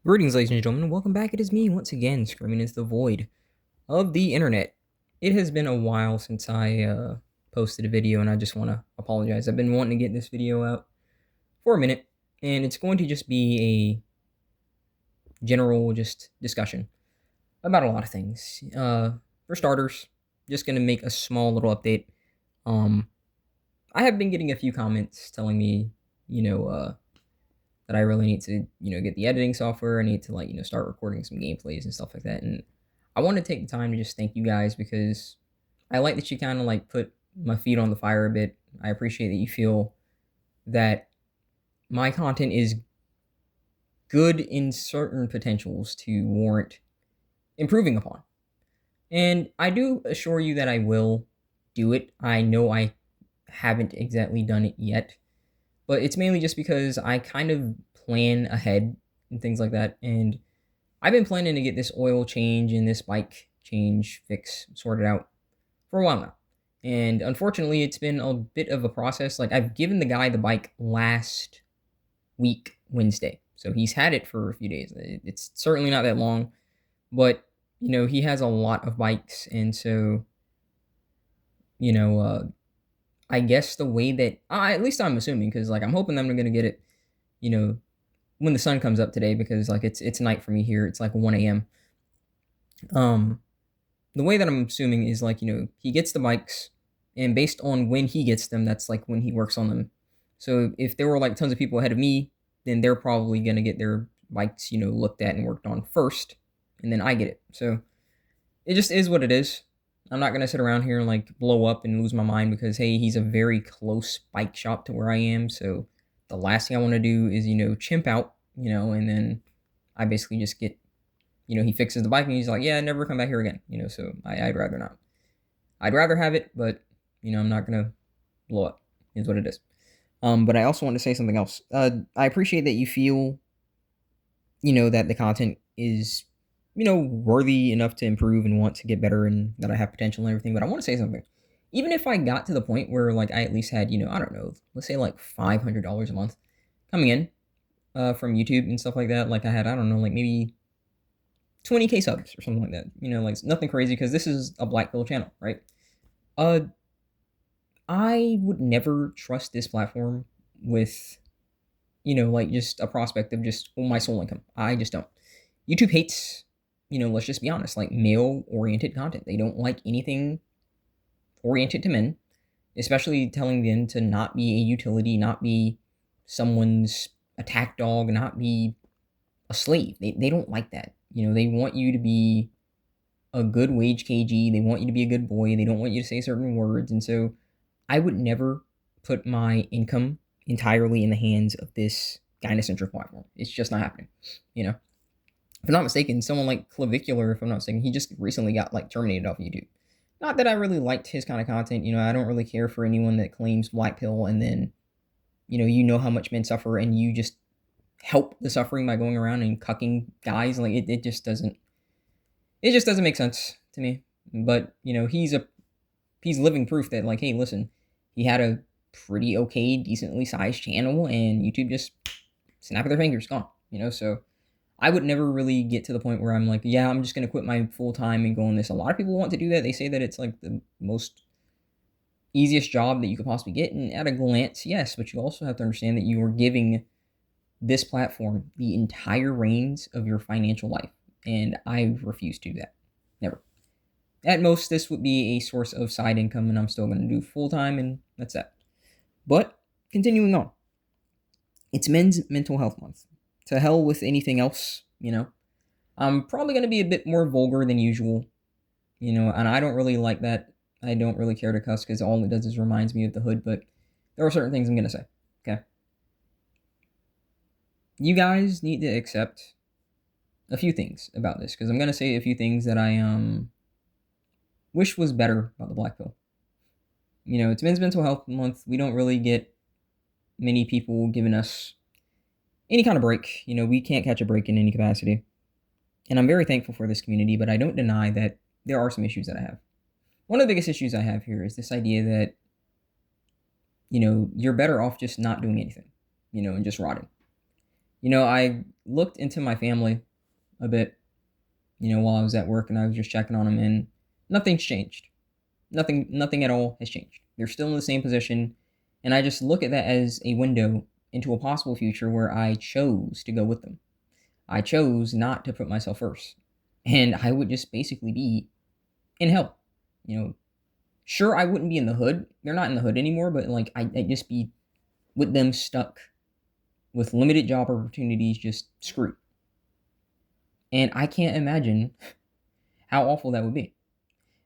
Greetings, ladies and gentlemen. Welcome back. It is me once again, screaming into the void of the internet. It has been a while since I posted a video, and I just want to apologize. I've been wanting to get this video out for a minute, and it's going to just be a general just discussion about a lot of things. For starters, just going to make a small little update. Um, I have been getting a few comments telling me, you know, that I really need to, get the editing software. I need to start recording some gameplays and stuff like that. And I want to take the time to just thank you guys because I like that you kind of like put my feet on the fire a bit. I appreciate that you feel that my content is good in certain potentials to warrant improving upon. And I do assure you that I will do it. I know I haven't exactly done it yet, but it's mainly just because I kind of plan ahead and things like that. And I've been planning to get this oil change and this bike change fix sorted out for a while now. And unfortunately, it's been a bit of a process. Like, I've given the guy the bike last week, Wednesday. So he's had it for a few days. It's certainly not that long, but, he has a lot of bikes. And so, you know, uh, I guess the way that, at least I'm assuming, because, like, I'm hoping that I'm going to get it, you know, when the sun comes up today, because, like, it's night for me here. It's like 1 a.m. Um, the way that I'm assuming is like, he gets the bikes, and based on when he gets them, that's like when he works on them. So if there were like tons of people ahead of me, then they're probably gonna get their bikes, looked at and worked on first, and then I get it. So it just is what it is. I'm not gonna sit around here and like blow up and lose my mind because hey, he's a very close bike shop to where I am. So the last thing I want to do is chimp out, and then I basically just get he fixes the bike and he's like, yeah, never come back here again. So I'd rather not. I'd rather have it, but I'm not gonna blow up. Is what it is. But I also want to say something else. I appreciate that you feel, that the content is, worthy enough to improve and want to get better and that I have potential and everything. But I want to say something. Even if I got to the point where like I at least had, I don't know, let's say like $500 a month coming in from YouTube and stuff like that. Like I had, I don't know, like maybe 20K subs or something like that. Like nothing crazy because this is a Blackpill channel, right? Uh, I would never trust this platform with, like just a prospect of just my sole income. I just don't. YouTube hates, let's just be honest, like male oriented content. They don't like anything oriented to men, especially telling them to not be a utility, not be someone's attack dog, not be a slave. They don't like that. They want you to be a good wage KG. They want you to be a good boy. They don't want you to say certain words. And so I would never put my income entirely in the hands of this gynocentric platform. It's just not happening. If I'm not mistaken, someone like Clavicular, if I'm not mistaken, he just recently got like terminated off of YouTube. Not that I really liked his kind of content. I don't really care for anyone that claims Blackpill and then, how much men suffer and you just help the suffering by going around and cucking guys. Like it just doesn't make sense to me. But he's living proof that like, hey, listen, he had a pretty okay, decently sized channel, and YouTube just snap of their fingers, gone. So I would never really get to the point where I'm like, yeah, I'm just gonna quit my full time and go on this. A lot of people want to do that. They say that it's like the most easiest job that you could possibly get, and at a glance, yes, but you also have to understand that you are giving this platform the entire reins of your financial life, and I refuse to do that. Never. At most, this would be a source of side income, and I'm still going to do full time, and that's that. But continuing on, it's Men's Mental Health Month. To hell with anything else. I'm probably going to be a bit more vulgar than usual, and I don't really like that. I don't really care to cuss because all it does is reminds me of the hood, but there are certain things I'm going to say. Okay. You guys need to accept a few things about this because I'm going to say a few things that I wish was better about the Black Pill. It's Men's Mental Health Month. We don't really get many people giving us any kind of break. We can't catch a break in any capacity. And I'm very thankful for this community, but I don't deny that there are some issues that I have. One of the biggest issues I have here is this idea that, you're better off just not doing anything, and just rotting. I looked into my family a bit, while I was at work and I was just checking on them, and nothing's changed. Nothing at all has changed. They're still in the same position, and I just look at that as a window into a possible future where I chose to go with them. I chose not to put myself first, and I would just basically be in hell. Sure, I wouldn't be in the hood. They're not in the hood anymore, but like I'd just be with them stuck with limited job opportunities, just screwed. And I can't imagine how awful that would be.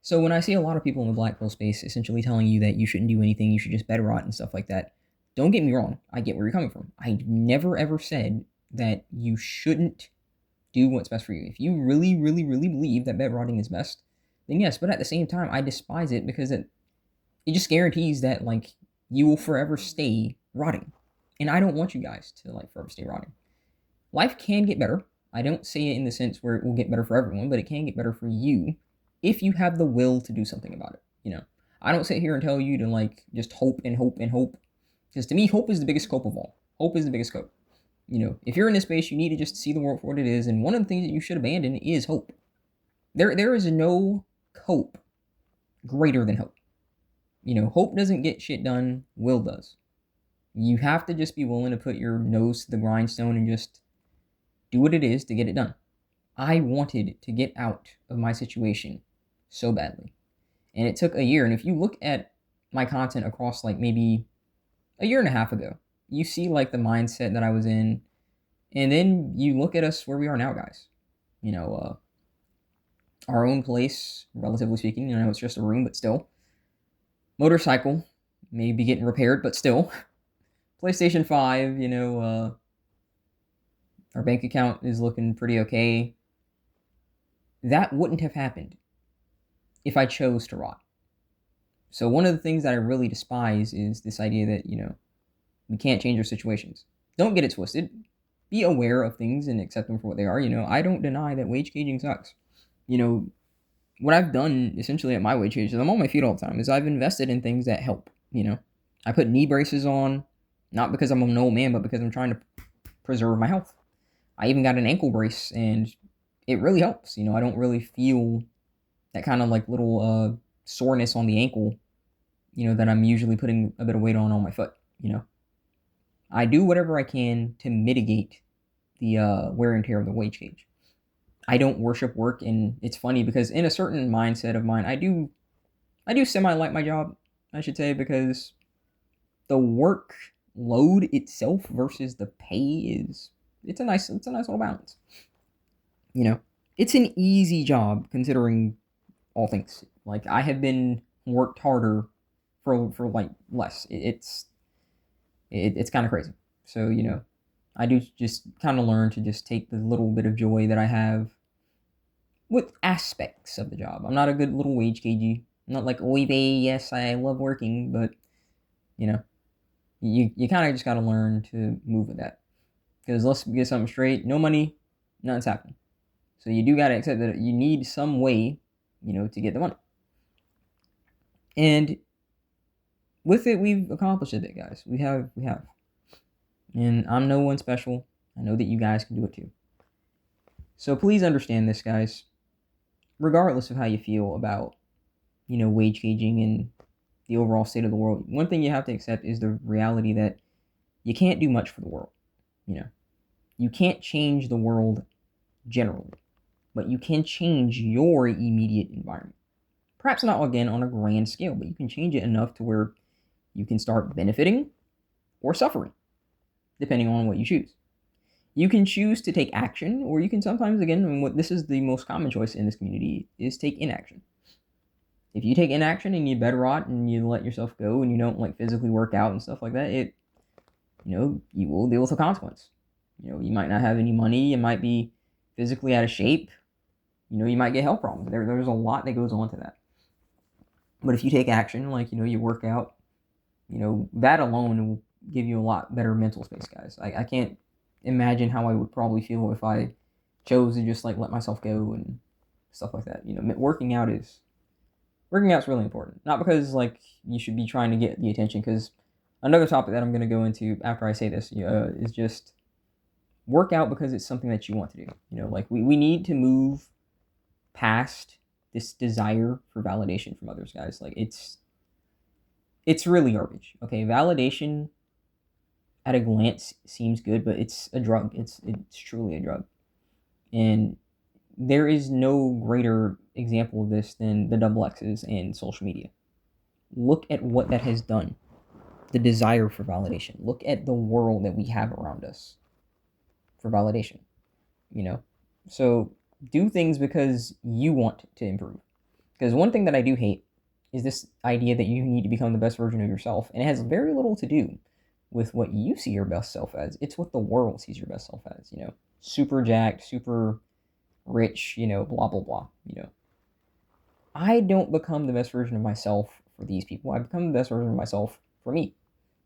So when I see a lot of people in the Blackpill space essentially telling you that you shouldn't do anything, you should just bed rot and stuff like that, don't get me wrong. I get where you're coming from. I never ever said that you shouldn't do what's best for you. If you really, really, really believe that bed rotting is best, then yes. But at the same time, I despise it because it just guarantees that like you will forever stay rotting. And I don't want you guys to like forever stay rotting. Life can get better. I don't say it in the sense where it will get better for everyone, but it can get better for you if you have the will to do something about it. I don't sit here and tell you to like just hope and hope and hope. Because to me, hope is the biggest scope of all. Hope is the biggest scope. If you're in this space, you need to just see the world for what it is. And one of the things that you should abandon is hope. There is no hope greater than hope. Hope doesn't get shit done. Will does. You have to just be willing to put your nose to the grindstone and just do what it is to get it done. I wanted to get out of my situation so badly. And it took a year. And if you look at my content across like maybe a year and a half ago, you see like the mindset that I was in. And then you look at us where we are now, guys. Our own place, relatively speaking. It's just a room, but still. Motorcycle, maybe getting repaired, but still. PlayStation 5, our bank account is looking pretty okay. That wouldn't have happened if I chose to rot. So one of the things that I really despise is this idea that, we can't change our situations. Don't get it twisted. Be aware of things and accept them for what they are. I don't deny that wage gauging sucks. What I've done essentially at my wage gauge, I'm on my feet all the time, is I've invested in things that help. I put knee braces on, not because I'm an old man, but because I'm trying to preserve my health. I even got an ankle brace, and it really helps. I don't really feel that kind of like little soreness on the ankle, that I'm usually putting a bit of weight on my foot. I do whatever I can to mitigate the wear and tear of the wage gauge. I don't worship work, and it's funny because in a certain mindset of mine, I do semi like my job, I should say, because the work load itself versus the pay it's a nice little balance. It's an easy job considering all things. Like I have been worked harder for like less. It's kind of crazy. So I do just kind of learn to just take the little bit of joy that I have with aspects of the job. I'm not a good little wage cagey. I'm not like, oy vey, yes, I love working, but you kind of just got to learn to move with that. Because let's get something straight, no money, nothing's happening. So you do got to accept that you need some way, to get the money. And with it, we've accomplished it, guys. We have. And I'm no one special. I know that you guys can do it too. So please understand this, guys. Regardless of how you feel about, wage gauging and the overall state of the world, one thing you have to accept is the reality that you can't do much for the world. You can't change the world generally, but you can change your immediate environment. Perhaps not, again, on a grand scale, but you can change it enough to where you can start benefiting or suffering, depending on what you choose. You can choose to take action, or you can sometimes, again, this is the most common choice in this community, is take inaction. If you take inaction and you bed rot and you let yourself go and you don't like physically work out and stuff like that, you will deal with the consequence. You might not have any money, you might be physically out of shape, you might get health problems. There's a lot that goes on to that. But if you take action, like, you work out, that alone will give you a lot better mental space, guys. I can't imagine how I would probably feel if I chose to just like let myself go and stuff like that. Working out's really important. Not because like you should be trying to get the attention, because another topic that I'm going to go into after I say this is just Work out because it's something that you want to do. You know, like we need to move past this desire for validation from others, guys. Like it's really garbage. Okay, validation at a glance seems good, but it's a drug. It's truly a drug. And there is no greater example of this than the double X's and social media. Look at what that has done. The desire for validation. Look at the world that we have around us for validation, you know? So do things because you want to improve. Because one thing that I do hate is this idea that you need to become the best version of yourself. And it has very little to do with what you see your best self as. It's what the world sees your best self as, you know? Super jacked, super rich, you know, blah, blah, blah, you know? I don't become the best version of myself for these people. I become the best version of myself for me.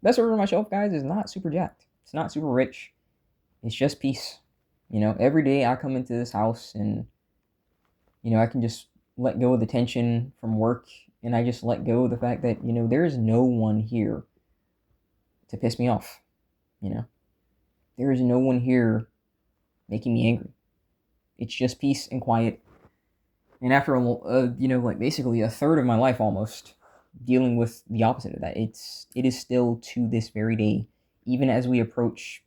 Best version of myself, guys, is not super jacked. It's not super rich. It's just peace. You know, every day I come into this house and, you know, I can just let go of the tension from work, and I just let go of the fact that, you know, there is no one here to piss me off. You know, there is no one here making me angry. It's just peace and quiet. And after you know, like basically a third of my life almost dealing with the opposite of that, it is still to this very day, even as we approach,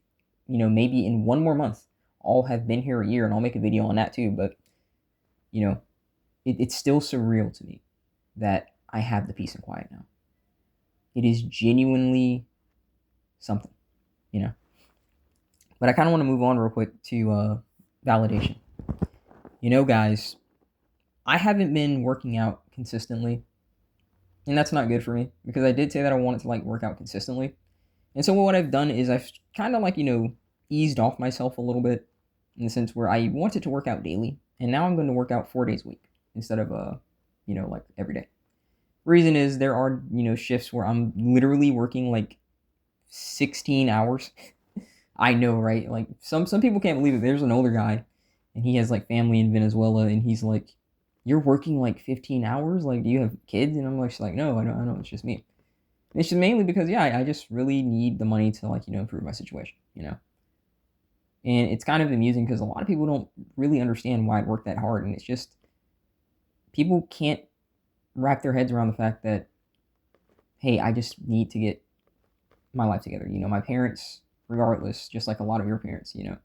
you know, maybe in one more month, I'll have been here a year, and I'll make a video on that too. But you know, it's still surreal to me that I have the peace and quiet now. It is genuinely something, you know. But I kind of want to move on real quick to validation. You know, guys, I haven't been working out consistently, and that's not good for me because I did say that I wanted to like work out consistently. And so what I've done is I've kind of like, you know, eased off myself a little bit in the sense where I wanted to work out daily, and now I'm going to work out 4 days a week instead of you know, like every day. Reason is there are, you know, shifts where I'm literally working like 16 hours. I know, right? Like some people can't believe it. There's an older guy and he has like family in Venezuela, and he's like, "You're working like 15 hours? Like, do you have kids?" And I'm like, "No, I know, it's just me." And it's just mainly because, yeah, I just really need the money to like, you know, improve my situation, you know? And it's kind of amusing because a lot of people don't really understand why I work that hard. And it's just, people can't wrap their heads around the fact that, hey, I just need to get my life together. You know, my parents, regardless, just like a lot of your parents, you know,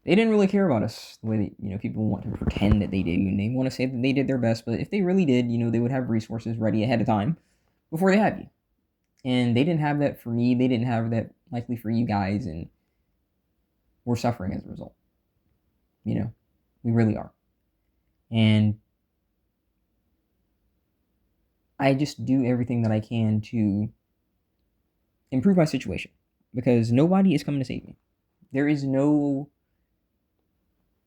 they didn't really care about us the way that, you know, people want to pretend that they did. And they want to say that they did their best, but if they really did, you know, they would have resources ready ahead of time before they have you. And they didn't have that for me. They didn't have that likely for you guys, and we're suffering as a result. You know, we really are. And I just do everything that I can to improve my situation because nobody is coming to save me. There is no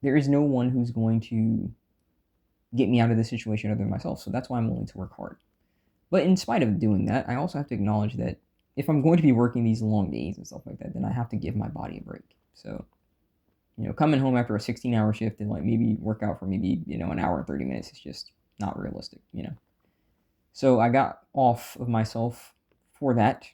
one who's going to get me out of this situation other than myself. So that's why I'm willing to work hard. But in spite of doing that, I also have to acknowledge that if I'm going to be working these long days and stuff like that, then I have to give my body a break. So, you know, coming home after a 16-hour shift and like maybe work out for maybe, you know, an hour and 30 minutes is just not realistic, you know. So I got off of myself for that.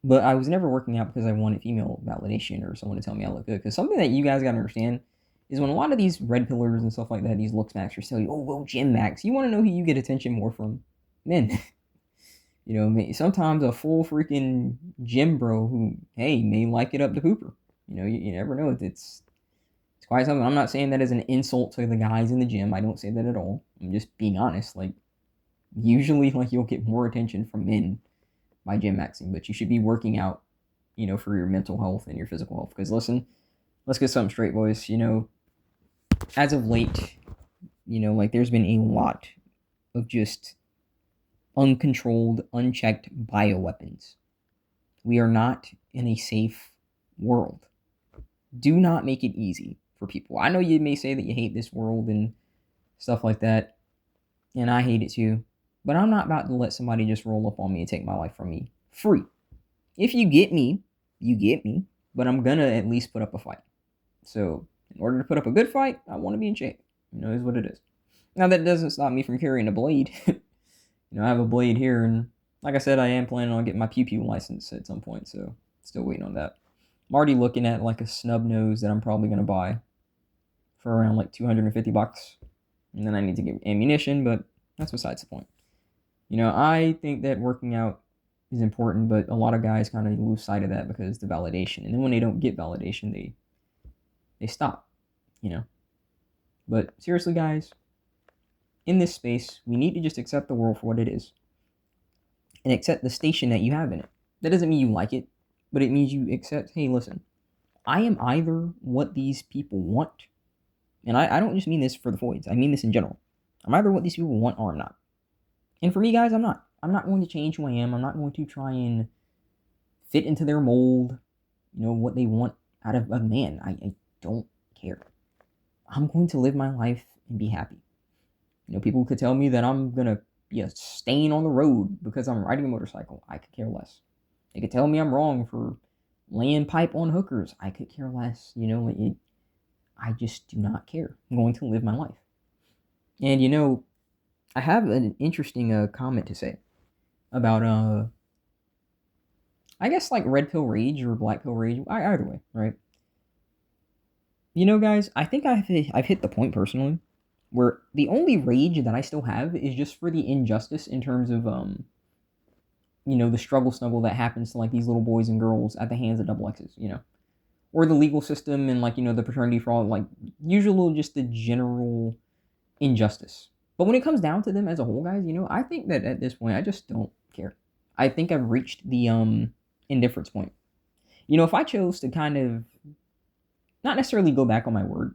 But I was never working out because I wanted female validation or someone to tell me I look good. Because something that you guys got to understand is when a lot of these red pillars and stuff like that, these looks maxers tell you, "Oh, go gym max," you want to know who you get attention more from? Men. You know, sometimes a full freaking gym bro who, hey, may like it up to Hooper. You know, you never know. It's quite something. I'm not saying that as an insult to the guys in the gym. I don't say that at all. I'm just being honest. Like, usually, like, you'll get more attention from men by gym maxing, but you should be working out, you know, for your mental health and your physical health. Because listen, let's get something straight, boys. You know, as of late, you know, like there's been a lot of just uncontrolled, unchecked bioweapons. We are not in a safe world. Do not make it easy for people. I know you may say that you hate this world and stuff like that, and I hate it too, but I'm not about to let somebody just roll up on me and take my life from me free. If you get me, you get me, but I'm gonna at least put up a fight. So in order to put up a good fight, I want to be in shape. You know, is what it is. Now that doesn't stop me from carrying a blade. You know, I have a blade here, and like I said, I am planning on getting my pew pew license at some point, so still waiting on that. I'm already looking at like a snub nose that I'm probably gonna buy for around like $250, and then I need to get ammunition, but that's besides the point. I think that working out is important, but a lot of guys kind of lose sight of that because the validation, and then when they don't get validation, they stop. You know. But seriously, guys, in this space, we need to just accept the world for what it is, and accept the station that you have in it. That doesn't mean you like it, but it means you accept, hey, listen, I am either what these people want, and I don't just mean this for the voids, I mean this in general. I'm either what these people want or I'm not. And for me, guys, I'm not. I'm not going to change who I am. I'm not going to try and fit into their mold, what they want out of a man. I don't care. I'm going to live my life and be happy. People could tell me that I'm going to be a stain on the road because I'm riding a motorcycle. I could care less. They could tell me I'm wrong for laying pipe on hookers. I could care less. I just do not care. I'm going to live my life. And, I have an interesting comment to say about, I guess like Redpill rage or Blackpill rage. Either way, right? Guys, I think I've hit the point personally where the only rage that I still have is just for the injustice in terms of the struggle snuggle that happens to like these little boys and girls at the hands of double X's, or the legal system and like the paternity fraud, like usually just the general injustice. But when it comes down to them as a whole, guys, I think that at this point I just don't care. I think I've reached the indifference point. If I chose to kind of not necessarily go back on my word,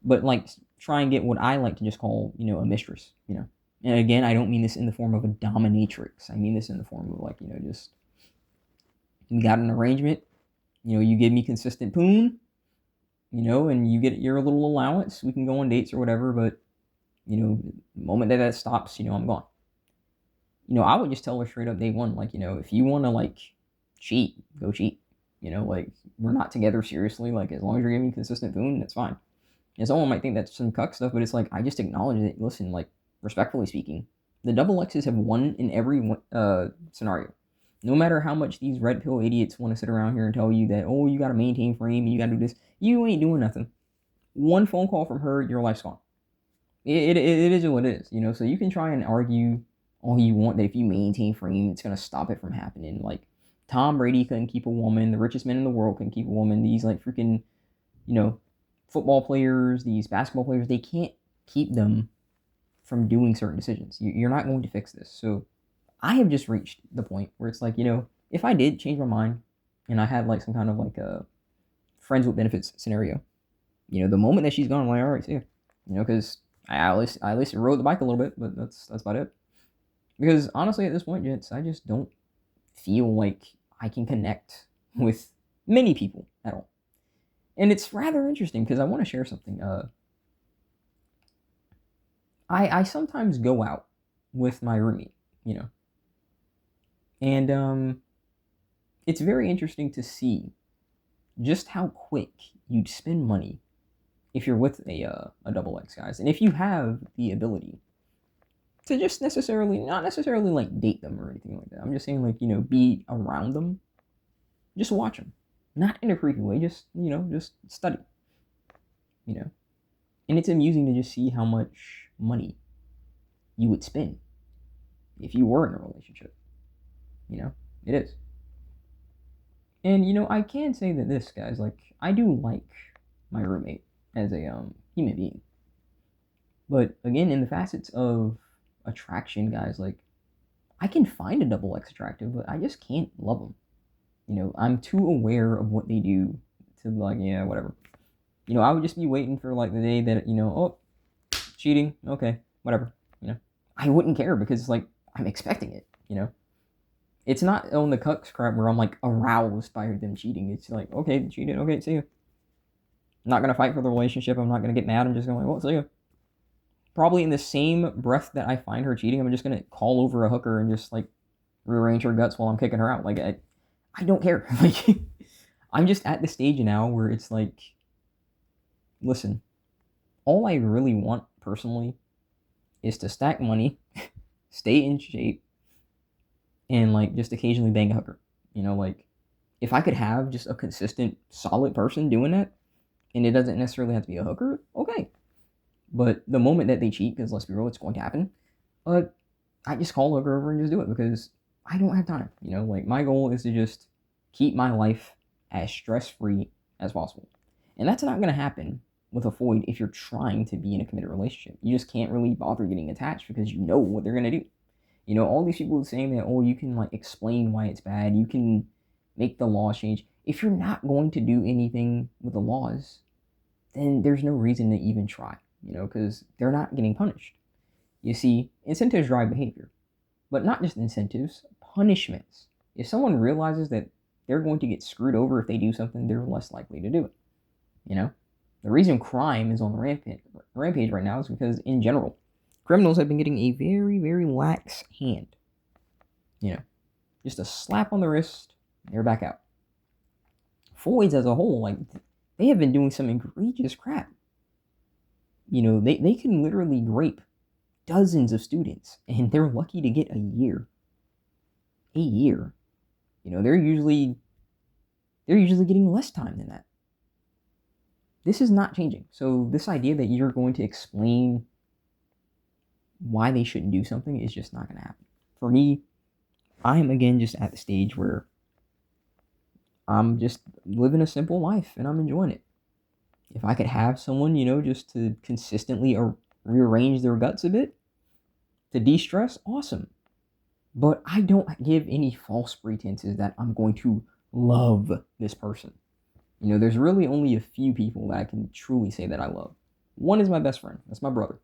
but like try and get what I like to just call, a mistress, And again, I don't mean this in the form of a dominatrix. I mean this in the form of like, just we got an arrangement, you give me consistent poon, and you get your little allowance. We can go on dates or whatever, but the moment that stops, I'm gone. I would just tell her straight up day one, like, if you want to like cheat, go cheat. Like we're not together seriously. Like as long as you're giving me consistent food, that's fine. And someone might think that's some cuck stuff, but it's like I just acknowledge it. Listen, like respectfully speaking, the double X's have won in every scenario. No matter how much these red pill idiots want to sit around here and tell you that, oh, you got to maintain frame and you got to do this, you ain't doing nothing. One phone call from her, your life's gone. It is what it is, so you can try and argue all you want that if you maintain frame, it's going to stop it from happening. Like, Tom Brady couldn't keep a woman, the richest man in the world couldn't keep a woman, these, like, freaking, football players, these basketball players, they can't keep them from doing certain decisions. You're not going to fix this. So, I have just reached the point where it's like, if I did change my mind, and I had, like, some kind of, like, a friends with benefits scenario, the moment that she's gone, I'm like, all right, see ya. Because I at least rode the bike a little bit, but that's about it. Because honestly, at this point, gents, I just don't feel like I can connect with many people at all. And it's rather interesting because I want to share something. I sometimes go out with my roommate, and it's very interesting to see just how quick you'd spend money if you're with a double X, guys, and if you have the ability to just not necessarily like date them or anything like that. I'm just saying like, be around them. Just watch them. Not in a creepy way, just, just study. And it's amusing to just see how much money you would spend if you were in a relationship. It is. And, I can say that this, guys, like, I do like my roommate as a human being. But, again, in the facets of attraction, guys, like I can find a double X attractive, but I just can't love them. I'm too aware of what they do to like, yeah, whatever. I would just be waiting for like the day that, oh, cheating, okay, whatever. I wouldn't care because it's like I'm expecting it. It's not on the cucks crap where I'm like aroused by them cheating. It's like, okay, cheated, okay, see you. I'm not gonna fight for the relationship. I'm not gonna get mad. I'm just gonna like, well, see you. Probably in the same breath that I find her cheating, I'm just going to call over a hooker and just, like, rearrange her guts while I'm kicking her out. Like, I don't care. Like, I'm just at the stage now where it's like, listen, all I really want, personally, is to stack money, stay in shape, and, like, just occasionally bang a hooker. Like, If I could have just a consistent, solid person doing that, and it doesn't necessarily have to be a hooker, okay. But the moment that they cheat, because let's be real, it's going to happen, I just call a hooker over and just do it because I don't have time. Like my goal is to just keep my life as stress-free as possible. And that's not going to happen with a void if you're trying to be in a committed relationship. You just can't really bother getting attached because you know what they're going to do. All these people saying that, oh, you can like explain why it's bad, you can make the law change. If you're not going to do anything with the laws, then there's no reason to even try, because they're not getting punished. You see, incentives drive behavior, but not just incentives, punishments. If someone realizes that they're going to get screwed over if they do something, they're less likely to do it. The reason crime is on the rampage right now is because, in general, criminals have been getting a very, very lax hand. Just a slap on the wrist, they're back out. Voids as a whole, like, they have been doing some egregious crap. They can literally rape dozens of students, and they're lucky to get a year. A year. They're usually getting less time than that. This is not changing. So this idea that you're going to explain why they shouldn't do something is just not going to happen. For me, I'm again just at the stage where I'm just living a simple life and I'm enjoying it. If I could have someone, just to consistently rearrange their guts a bit to de-stress, awesome. But I don't give any false pretenses that I'm going to love this person. There's really only a few people that I can truly say that I love. One is my best friend. That's my brother.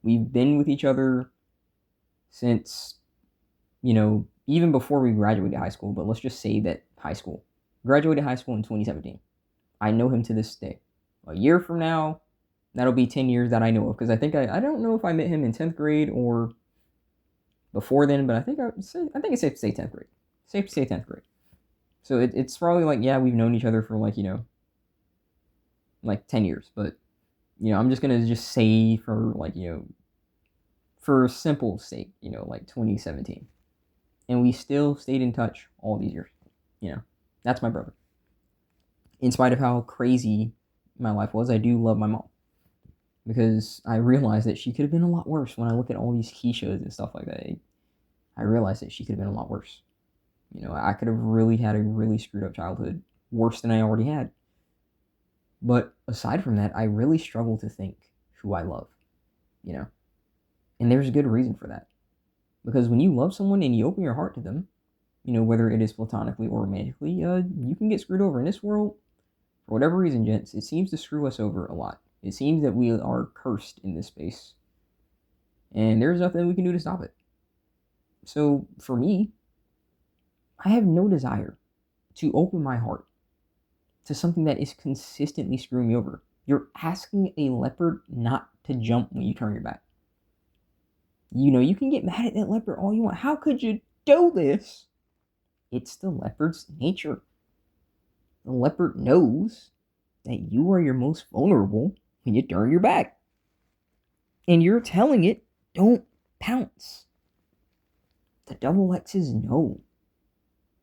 We've been with each other since, even before we graduated high school, but let's just say that graduated high school in 2017. I know him to this day. A year from now, that'll be 10 years that I know of, because I think I don't know if I met him in 10th grade or before then, but I think it's safe to say 10th grade. Safe to say 10th grade. So it's probably like, yeah, we've known each other for like 10 years, but I'm just gonna just say for like, for simple sake, like 2017. And we still stayed in touch all these years. That's my brother. In spite of how crazy my life was, I do love my mom. Because I realized that she could have been a lot worse. When I look at all these key shows and stuff like that, I realized that she could have been a lot worse. I could have really had a really screwed up childhood, worse than I already had. But aside from that, I really struggle to think who I love, and there's a good reason for that. Because when you love someone and you open your heart to them, whether it is platonically or romantically, you can get screwed over. In this world, for whatever reason, gents, it seems to screw us over a lot. It seems that we are cursed in this space, and there's nothing we can do to stop it. So for me, I have no desire to open my heart to something that is consistently screwing me over. You're asking a leopard not to jump when you turn your back. You can get mad at that leopard all you want. How could you do this? It's the leopard's nature. The leopard knows that you are your most vulnerable when you turn your back. And you're telling it, don't pounce. The double X's know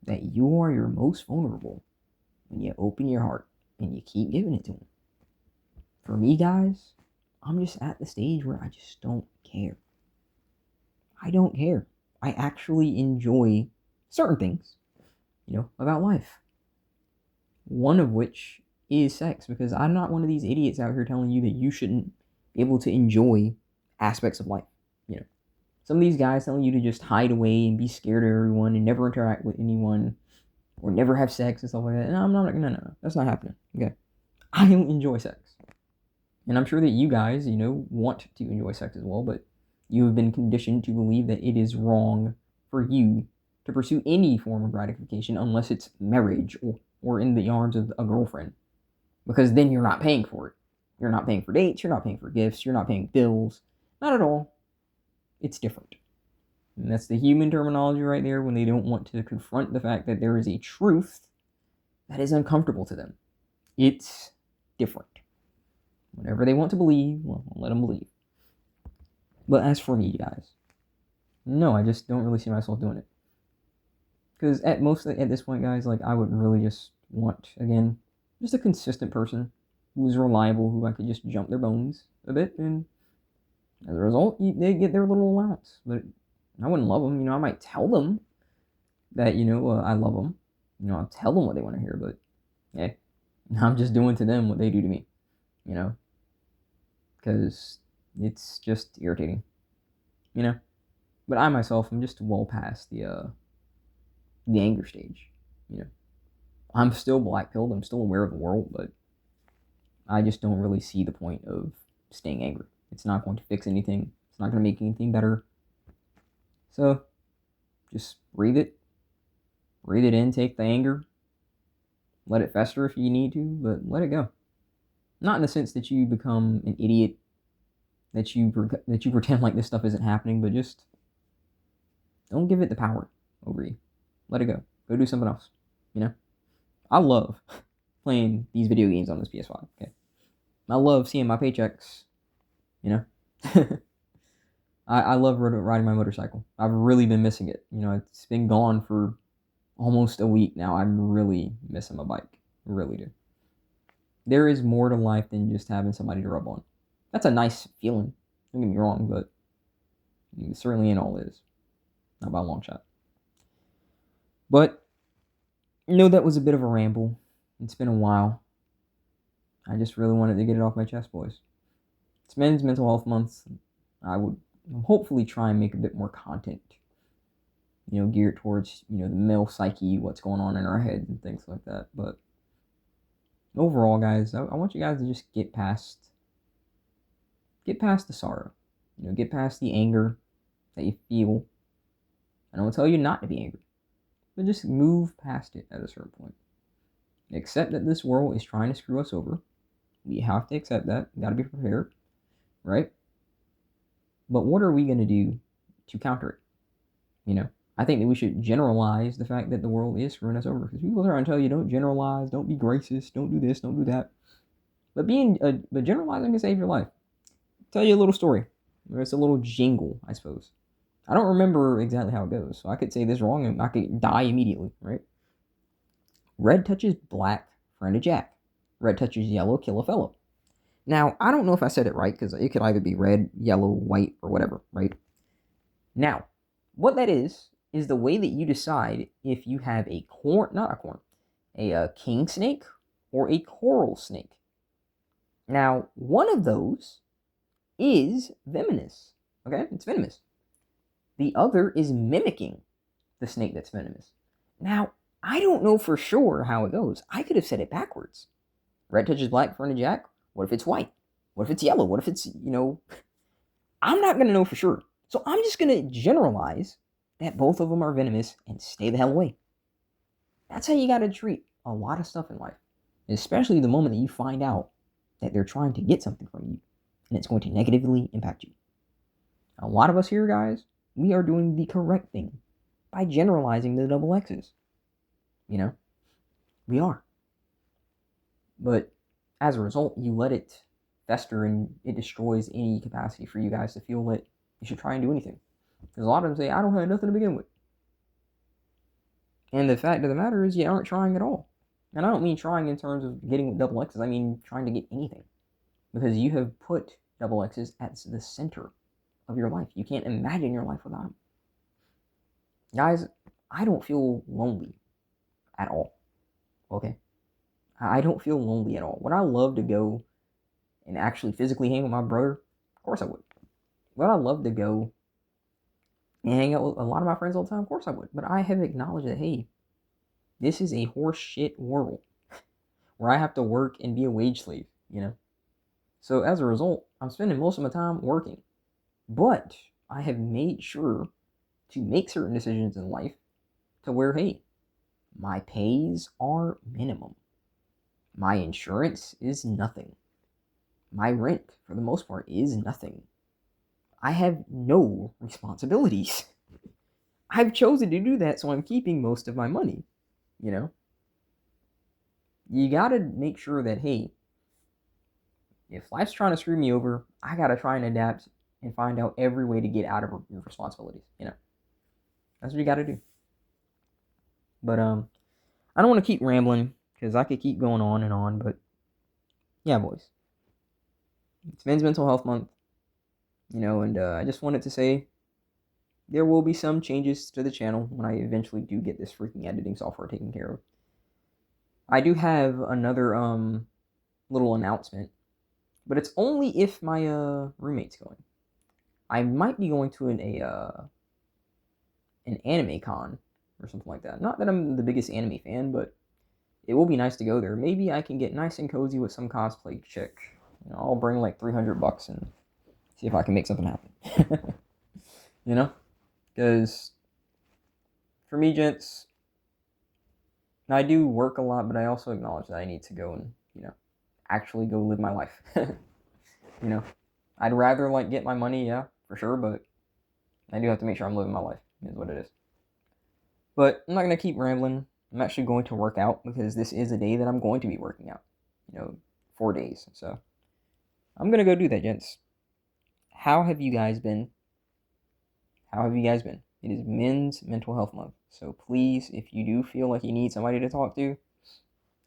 that you are your most vulnerable when you open your heart and you keep giving it to them. For me, guys, I'm just at the stage where I just don't care. I don't care. I actually enjoy certain things, about life. One of which is sex, because I'm not one of these idiots out here telling you that you shouldn't be able to enjoy aspects of life. Some of these guys telling you to just hide away and be scared of everyone and never interact with anyone or never have sex and stuff like that. No, that's not happening. Okay. I enjoy sex. And I'm sure that you guys, want to enjoy sex as well, but you have been conditioned to believe that it is wrong for you to pursue any form of gratification unless it's marriage or in the arms of a girlfriend. Because then you're not paying for it. You're not paying for dates, you're not paying for gifts, you're not paying bills. Not at all. It's different. And that's the human terminology right there when they don't want to confront the fact that there is a truth that is uncomfortable to them. It's different. Whatever they want to believe, well, I'll let them believe. But as for me, guys, no, I just don't really see myself doing it. Because at this point, guys, like, I would really just want, again, just a consistent person who's reliable, who I could just jump their bones a bit, and as a result, they get their little allowance. But I wouldn't love them. I might tell them that, I love them. I'll tell them what they want to hear, but yeah, I'm just doing to them what they do to me, because it's just irritating, But I myself am just well past the anger stage, I'm still black-pilled. I'm still aware of the world, but I just don't really see the point of staying angry. It's not going to fix anything. It's not going to make anything better. So, just breathe it. Breathe it in, take the anger. Let it fester if you need to, but let it go. Not in the sense that you become an idiot, that you pretend like this stuff isn't happening, but just don't give it the power over you. Let it go. Go do something else, I love playing these video games on this PS5, okay? I love seeing my paychecks, I love riding my motorcycle. I've really been missing it. It's been gone for almost a week now. I'm really missing my bike. Really do. There is more to life than just having somebody to rub on. That's a nice feeling. Don't get me wrong, but it certainly ain't all it is. Not by a long shot. But, that was a bit of a ramble. It's been a while. I just really wanted to get it off my chest, boys. It's Men's Mental Health Month. I would hopefully try and make a bit more content, geared towards, the male psyche, what's going on in our head and things like that. But overall, guys, I want you guys to just get past the sorrow, get past the anger that you feel. I don't tell you not to be angry, but just move past it at a certain point. Accept that this world is trying to screw us over. We have to accept that. We got to be prepared, right? But what are we going to do to counter it? I think that we should generalize the fact that the world is screwing us over, because people are trying to tell you, don't generalize, don't be racist, don't do this, don't do that. But generalizing can save your life. I'll tell you a little story. It's a little jingle, I suppose. I don't remember exactly how it goes, so I could say this wrong and I could die immediately, right? Red touches black, friend of Jack. Red touches yellow, kill a fellow. Now, I don't know if I said it right, because it could either be red, yellow, white, or whatever, right? Now, what that is the way that you decide if you have a king snake or a coral snake. Now, one of those is venomous, okay? It's venomous. The other is mimicking the snake that's venomous. Now, I don't know for sure how it goes. I could have said it backwards. Red touches black, friend of Jack. What if it's white? What if it's yellow? What if it's, I'm not going to know for sure. So I'm just going to generalize that both of them are venomous and stay the hell away. That's how you got to treat a lot of stuff in life. Especially the moment that you find out that they're trying to get something from you and it's going to negatively impact you. A lot of us here, guys, we are doing the correct thing by generalizing the double X's. We are. But as a result, you let it fester and it destroys any capacity for you guys to feel that you should try and do anything. Because a lot of them say, I don't have nothing to begin with. And the fact of the matter is, you aren't trying at all. And I don't mean trying in terms of getting double X's. I mean trying to get anything. Because you have put double X's at the center of your life. You can't imagine your life without them. Guys, I don't feel lonely at all. Okay? I don't feel lonely at all. Would I love to go and actually physically hang with my brother? Of course I would. Would I love to go and hang out with a lot of my friends all the time? Of course I would. But I have acknowledged that, hey, this is a horse shit world where I have to work and be a wage slave, So as a result, I'm spending most of my time working. But I have made sure to make certain decisions in life to where, hey, my pays are minimum. My insurance is nothing. My rent, for the most part, is nothing. I have no responsibilities. I've chosen to do that, so I'm keeping most of my money, You gotta make sure that, hey, if life's trying to screw me over, I gotta try and adapt and find out every way to get out of your responsibilities, That's what you gotta do. But I don't want to keep rambling because I could keep going on and on. But yeah, boys, it's Men's Mental Health Month, and I just wanted to say there will be some changes to the channel when I eventually do get this freaking editing software taken care of. I do have another little announcement, but it's only if my roommate's going. I might be going to an anime con or something like that. Not that I'm the biggest anime fan, but it will be nice to go there. Maybe I can get nice and cozy with some cosplay chick. I'll bring like $300 and see if I can make something happen. Because for me, gents, I do work a lot, but I also acknowledge that I need to go and actually go live my life. I'd rather like get my money, yeah, for sure, but I do have to make sure I'm living my life, is what it is. But I'm not going to keep rambling. I'm actually going to work out because this is a day that I'm going to be working out. 4 days. So I'm going to go do that, gents. How have you guys been? It is Men's Mental Health Month. So please, if you do feel like you need somebody to talk to,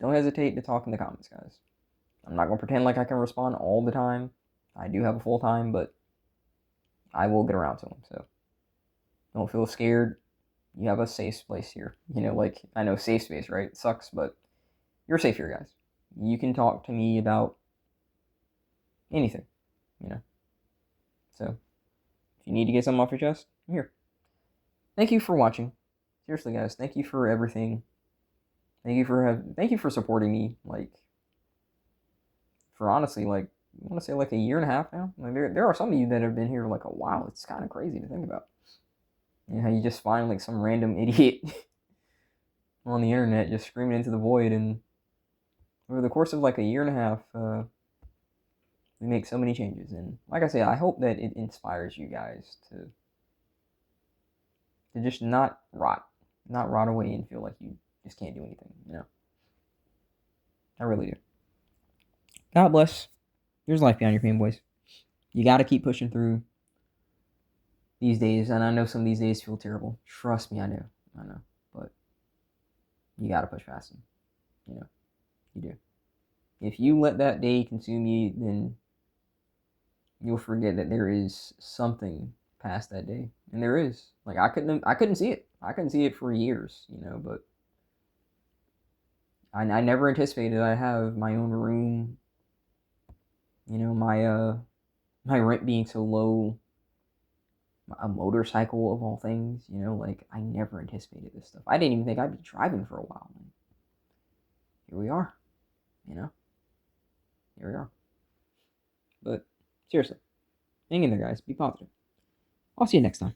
don't hesitate to talk in the comments, guys. I'm not going to pretend like I can respond all the time. I do have a full time, but I will get around to them. So don't feel scared. You have a safe place here. I know safe space, right? It sucks, but you're safe here, guys. You can talk to me about anything, So if you need to get something off your chest, I'm here. Thank you for watching. Seriously, guys, thank you for everything. Thank you for supporting me, for honestly, I want to say a year and a half now. There are some of you that have been here a while. It's kind of crazy to think about. How you just find some random idiot on the internet just screaming into the void, and over the course of a year and a half, we make so many changes. And like I say, I hope that it inspires you guys to just not rot away and feel like you just can't do anything. I really do. God bless. There's life beyond your pain, boys. You got to keep pushing through these days, and I know some of these days feel terrible. Trust me, I know, but you got to push past them. You do. If you let that day consume you, then you'll forget that there is something past that day, and there is. I couldn't see it. I couldn't see it for years, but I never anticipated I'd have my own room. My rent being so low, a motorcycle of all things, I never anticipated this stuff. I didn't even think I'd be driving for a while. Here we are, Here we are. But seriously, hang in there, guys. Be positive. I'll see you next time.